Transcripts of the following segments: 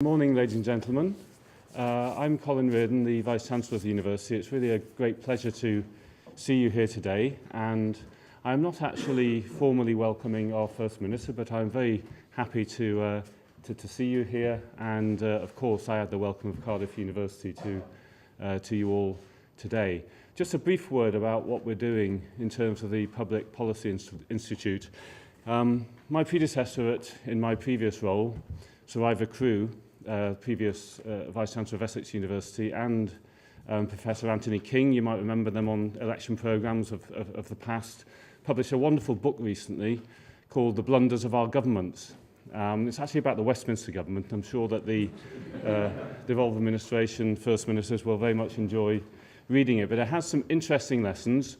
Good morning, ladies and gentlemen. I'm Colin, Riordan, the Vice-Chancellor of the University. It's really a great pleasure to see you here today, and I'm not actually formally welcoming our First Minister, but I'm very happy to see you here, and of course I add the welcome of Cardiff University to you all today. Just a brief word about what we're doing in terms of the Public Policy Institute. My predecessor in my previous role, Sir Ivor Crew, previous Vice-Chancellor of Essex University, and Professor Anthony King, you might remember them on election programmes of the past, published a wonderful book recently called The Blunders of Our Governments. It's actually about the Westminster government. I'm sure that the devolved administration First Ministers will very much enjoy reading it, but it has some interesting lessons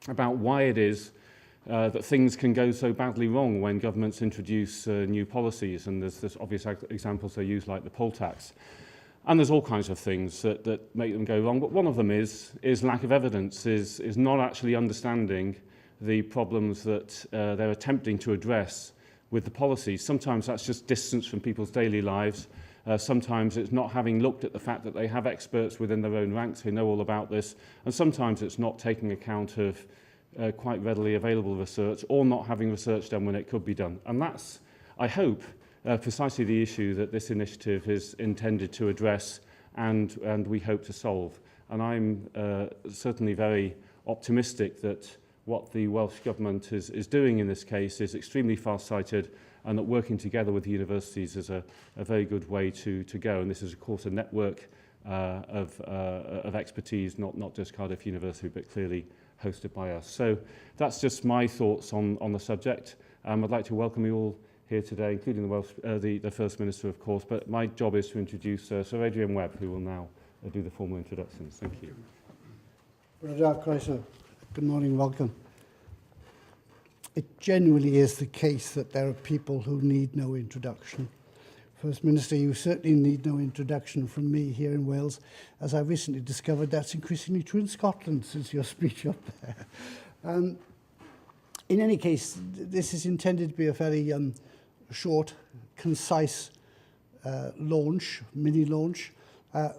about why it is that things can go so badly wrong when governments introduce new policies, and there's obvious examples they use, like the poll tax. And there's all kinds of things that make them go wrong, but one of them is lack of evidence, is not actually understanding the problems that they're attempting to address with the policies. Sometimes that's just distance from people's daily lives. Sometimes it's not having looked at the fact that they have experts within their own ranks who know all about this, and sometimes it's not taking account of quite readily available research, or not having research done when it could be done. And that's, I hope, precisely the issue that this initiative is intended to address, and we hope to solve. And I'm certainly very optimistic that what the Welsh Government is doing in this case is extremely far-sighted, and that working together with the universities is a very good way to go. And this is, of course, a network of expertise, not just Cardiff University, but clearly hosted by us. So that's just my thoughts on the subject. I'd like to welcome you all here today, including the First Minister, of course, but my job is to introduce Sir Adrian Webb, who will now do the formal introductions. Thank you. Good morning, welcome. It genuinely is the case that there are people who need no introduction. First Minister, you certainly need no introduction from me here in Wales. As I recently discovered, that's increasingly true in Scotland since your speech up there. In any case, this is intended to be a very short, concise mini launch.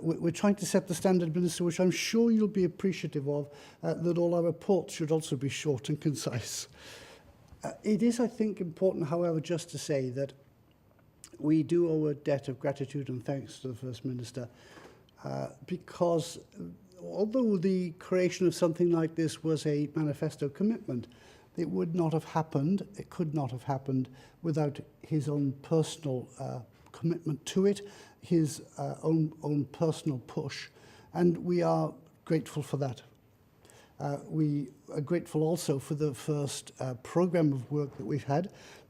We're trying to set the standard, Minister, which I'm sure you'll be appreciative of, that all our reports should also be short and concise. It is, I think, important, however, just to say that we do owe a debt of gratitude and thanks to the First Minister, because although the creation of something like this was a manifesto commitment, it would not have happened, it could not have happened without his own personal commitment to it, his own personal push, and we are grateful for that. We are grateful also for the first programme of work that we've had,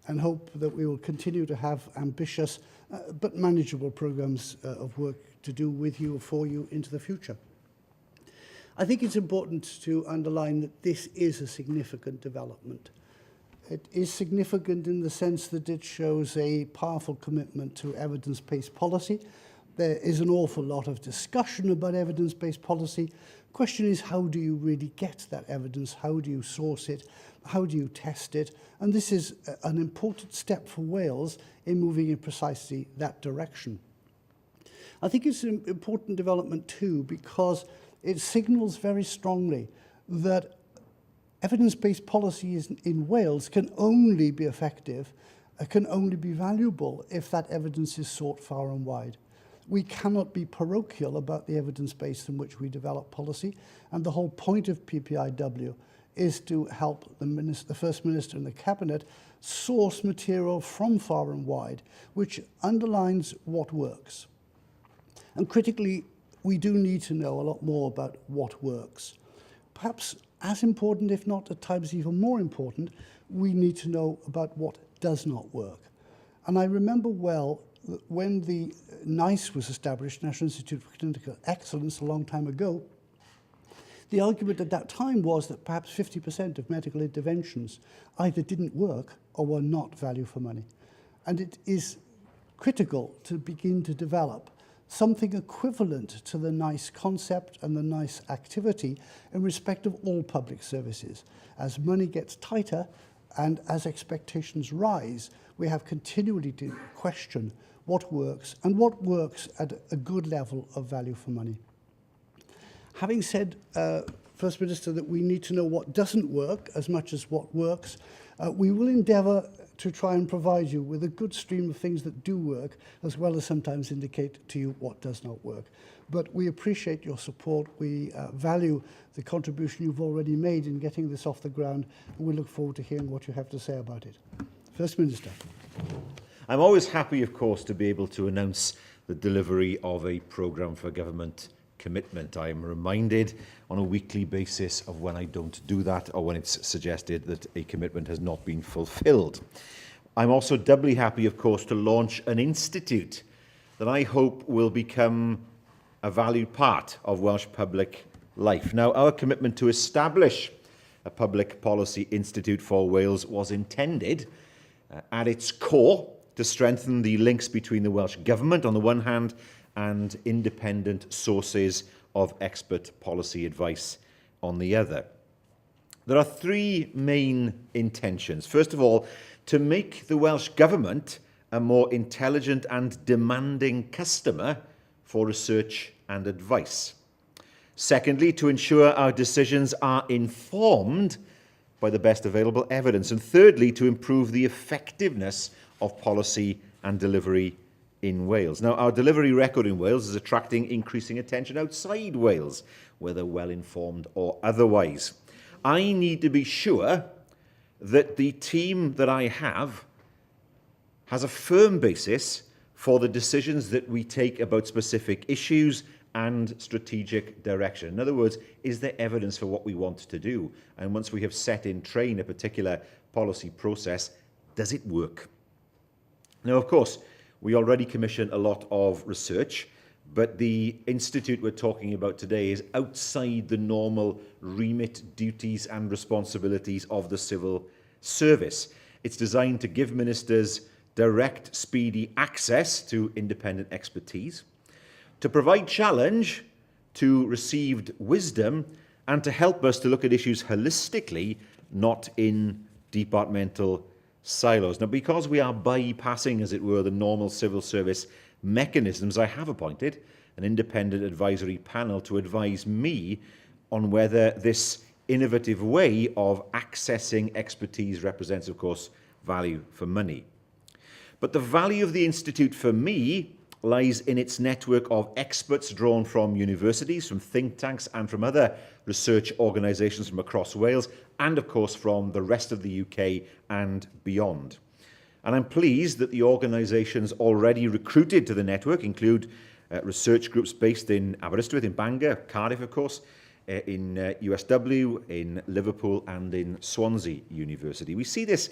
and hope that we will continue to have ambitious but manageable programmes of work to do with you or for you into the future. I think it's important to underline that this is a significant development. It is significant in the sense that it shows a powerful commitment to evidence-based policy. There is an awful lot of discussion about evidence-based policy. The question is, how do you really get that evidence? How do you source it? How do you test it? And this is an important step for Wales in moving in precisely that direction. I think it's an important development too, because it signals very strongly that evidence-based policies in Wales can only be effective, can only be valuable if that evidence is sought far and wide. We cannot be parochial about the evidence base in which we develop policy, and the whole point of PPIW is to help the First Minister and the Cabinet source material from far and wide, which underlines what works. And critically, we do need to know a lot more about what works. Perhaps as important, if not at times even more important, we need to know about what does not work. And I remember well that when the NICE was established, National Institute for Clinical Excellence, a long time ago, the argument at that time was that perhaps 50% of medical interventions either didn't work or were not value for money. And it is critical to begin to develop something equivalent to the NICE concept and the NICE activity in respect of all public services. As money gets tighter and as expectations rise, we have continually to question what works, and what works at a good level of value for money. Having said, First Minister, that we need to know what doesn't work as much as what works, we will endeavour to try and provide you with a good stream of things that do work, as well as sometimes indicate to you what does not work. But we appreciate your support. We value the contribution you've already made in getting this off the ground, and we look forward to hearing what you have to say about it. First Minister. I'm always happy, of course, to be able to announce the delivery of a programme for government commitment. I am reminded on a weekly basis of when I don't do that or when it's suggested that a commitment has not been fulfilled. I'm also doubly happy, of course, to launch an institute that I hope will become a valued part of Welsh public life. Now, our commitment to establish a public policy institute for Wales was intended at its core to strengthen the links between the Welsh Government on the one hand and independent sources of expert policy advice on the other. There are three main intentions. First of all, to make the Welsh Government a more intelligent and demanding customer for research and advice. Secondly, to ensure our decisions are informed by the best available evidence. And thirdly, to improve the effectiveness of policy and delivery in Wales. Now, our delivery record in Wales is attracting increasing attention outside Wales, whether well-informed or otherwise. I need to be sure that the team that I have has a firm basis for the decisions that we take about specific issues and strategic direction. In other words, is there evidence for what we want to do? And once we have set in train a particular policy process, does it work? Now, of course, we already commission a lot of research, but the institute we're talking about today is outside the normal remit, duties and responsibilities of the civil service. It's designed to give ministers direct, speedy access to independent expertise, to provide challenge to received wisdom, and to help us to look at issues holistically, not in departmental silos. Now, because we are bypassing, as it were, the normal civil service mechanisms, I have appointed an independent advisory panel to advise me on whether this innovative way of accessing expertise represents, of course, value for money. But the value of the Institute for me lies in its network of experts drawn from universities, from think tanks and from other research organisations from across Wales and, of course, from the rest of the UK and beyond. And I'm pleased that the organisations already recruited to the network include research groups based in Aberystwyth, in Bangor, Cardiff, of course, in USW, in Liverpool and in Swansea University. We see this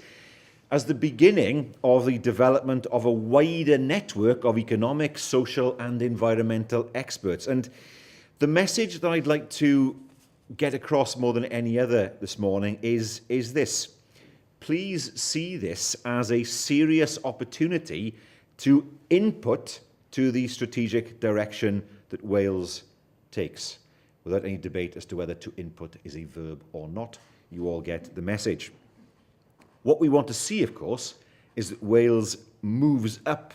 as the beginning of the development of a wider network of economic, social and environmental experts. And the message that I'd like to get across more than any other this morning is this. Please see this as a serious opportunity to input to the strategic direction that Wales takes, without any debate as to whether to input is a verb or not. You all get the message. What we want to see, of course, is that Wales moves up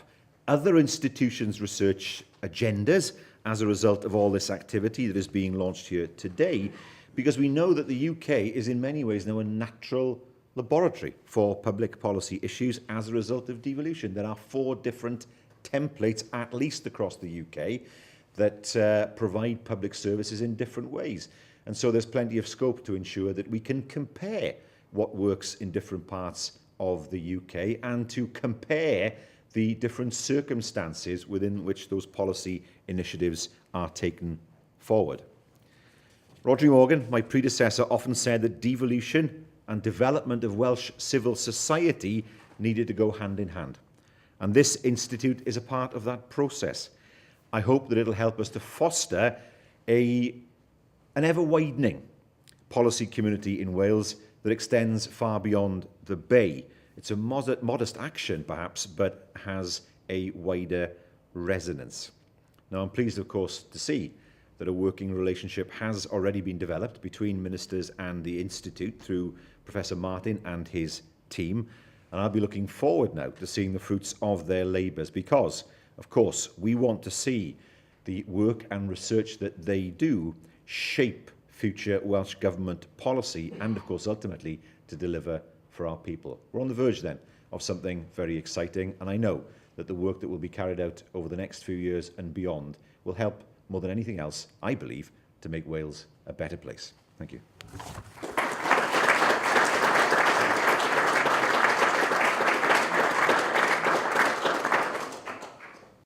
other institutions' research agendas as a result of all this activity that is being launched here today, because we know that the UK is in many ways now a natural laboratory for public policy issues as a result of devolution. There are 4 different templates, at least across the UK, that provide public services in different ways. And so there's plenty of scope to ensure that we can compare what works in different parts of the UK and to compare the different circumstances within which those policy initiatives are taken forward. Rhodri Morgan, my predecessor, often said that devolution and development of Welsh civil society needed to go hand in hand. And this institute is a part of that process. I hope that it'll help us to foster an ever-widening policy community in Wales that extends far beyond the Bay. It's a modest action, perhaps, but has a wider resonance. Now, I'm pleased, of course, to see that a working relationship has already been developed between ministers and the Institute through Professor Martin and his team. And I'll be looking forward now to seeing the fruits of their labours because, of course, we want to see the work and research that they do shape future Welsh Government policy and, of course, ultimately to deliver for our people. We're on the verge then of something very exciting, and I know that the work that will be carried out over the next few years and beyond will help more than anything else, I believe, to make Wales a better place. Thank you.